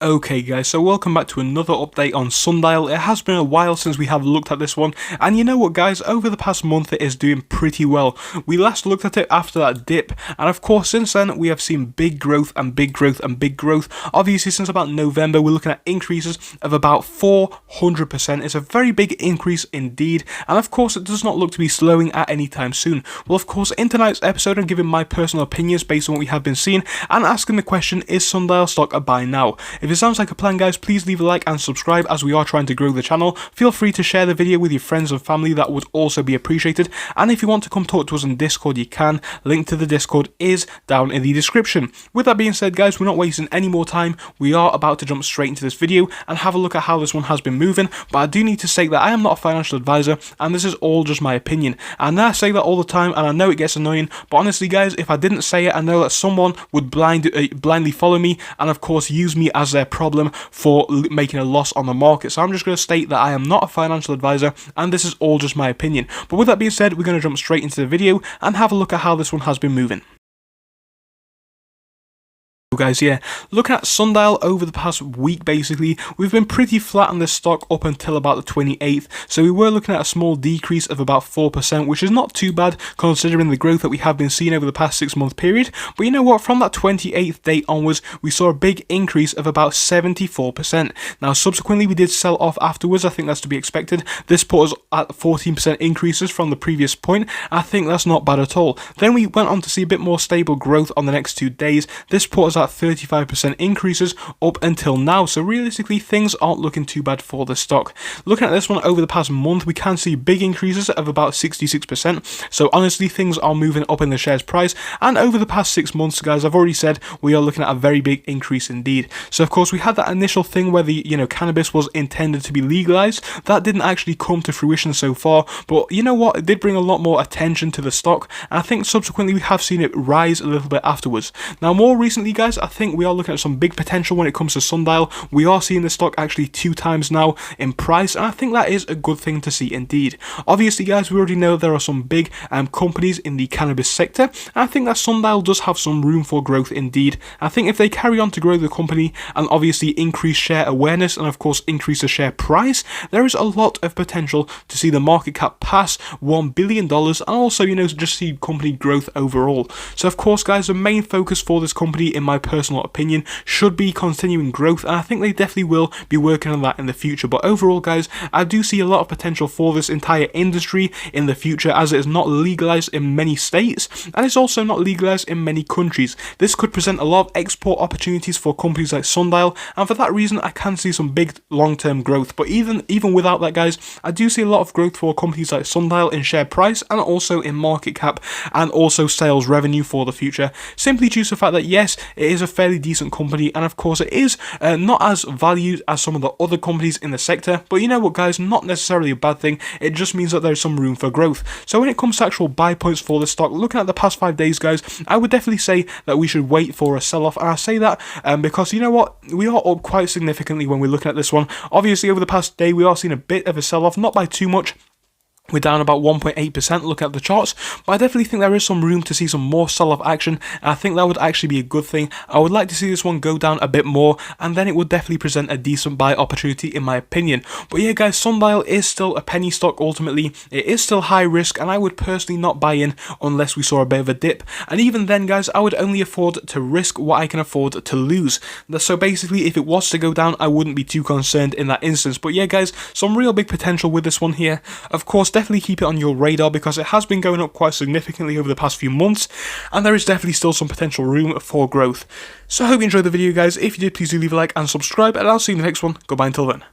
Okay guys, so welcome back to another update on Sndl. It has been a while since we have looked at this one, and you know what guys, over the past month it is doing pretty well. We last looked at it after that dip, and of course since then we have seen big growth and big growth and big growth. Obviously since about November we're looking at increases of about 400%. It's a very big increase indeed, and of course it does not look to be slowing at any time soon. Well, of course in tonight's episode I'm giving my personal opinions based on what we have been seeing and asking the question, is Sndl stock a buy now? If it sounds like a plan guys, please leave a like and subscribe as we are trying to grow the channel. Feel free to share the video with your friends and family, that would also be appreciated. And if you want to come talk to us on Discord, you can. Link to the Discord is down in the description. With that being said guys, we're not wasting any more time. We are about to jump straight into this video and have a look at how this one has been moving. But I do need to state that I am not a financial advisor and this is all just my opinion. And I say that all the time and I know it gets annoying, but honestly guys, if I didn't say it, I know that someone would blindly follow me and of course use me as their problem for making a loss on the market. So I'm just going to state that I am not a financial advisor and this is all just my opinion. But with that being said, we're going to jump straight into the video and have a look at how this one has been moving. Guys, yeah, looking at Sndl over the past week, basically we've been pretty flat on this stock up until about the 28th, so we were looking at a small decrease of about 4%, which is not too bad considering the growth that we have been seeing over the past 6-month period. But you know what, from that 28th date onwards we saw a big increase of about 74%. Now subsequently we did sell off afterwards. I think that's to be expected. This put us at 14% increases from the previous point. I think that's not bad at all. Then we went on to see a bit more stable growth on the next 2 days. This put us at 35% increases up until now, so realistically things aren't looking too bad for the stock. Looking at this one over the past month, we can see big increases of about 66%, so honestly things are moving up in the shares price. And over the past 6 months guys, I've already said we are looking at a very big increase indeed. So of course we had that initial thing where the cannabis was intended to be legalized. That didn't actually come to fruition so far, but you know what, it did bring a lot more attention to the stock, and I think subsequently we have seen it rise a little bit afterwards. Now more recently guys, I think we are looking at some big potential when it comes to Sndl. We are seeing the stock actually 2 times now in price, and I think that is a good thing to see indeed. Obviously guys, we already know there are some big companies in the cannabis sector, and I think that Sndl does have some room for growth indeed. I think if they carry on to grow the company and obviously increase share awareness and of course increase the share price, there is a lot of potential to see the market cap pass $1 billion and also just see company growth overall. So of course guys, the main focus for this company in my personal opinion should be continuing growth, and I think they definitely will be working on that in the future. But overall guys, I do see a lot of potential for this entire industry in the future, as it is not legalized in many states and it's also not legalized in many countries. This could present a lot of export opportunities for companies like Sndl, and for that reason I can see some big long-term growth. But even without that guys, I do see a lot of growth for companies like Sndl in share price and also in market cap and also sales revenue for the future, simply due to the fact that yes, it is a fairly decent company, and of course it is not as valued as some of the other companies in the sector. But you know what guys, not necessarily a bad thing, it just means that there's some room for growth. So when it comes to actual buy points for the stock, looking at the past 5 days guys, I would definitely say that we should wait for a sell-off, and I say that because you know what, we are up quite significantly when we're looking at this one. Obviously over the past day we are seeing a bit of a sell-off, not by too much. We're down about 1.8%, look at the charts, but I definitely think there is some room to see some more sell-off action, and I think that would actually be a good thing. I would like to see this one go down a bit more, and then it would definitely present a decent buy opportunity in my opinion. But yeah guys, Sndl is still a penny stock ultimately. It is still high risk, and I would personally not buy in unless we saw a bit of a dip. And even then guys, I would only afford to risk what I can afford to lose. So basically if it was to go down, I wouldn't be too concerned in that instance. But yeah guys, some real big potential with this one here. Of course, definitely keep it on your radar because it has been going up quite significantly over the past few months, and there is definitely still some potential room for growth. So I hope you enjoyed the video guys. If you did, please do leave a like and subscribe, and I'll see you in the next one. Goodbye until then.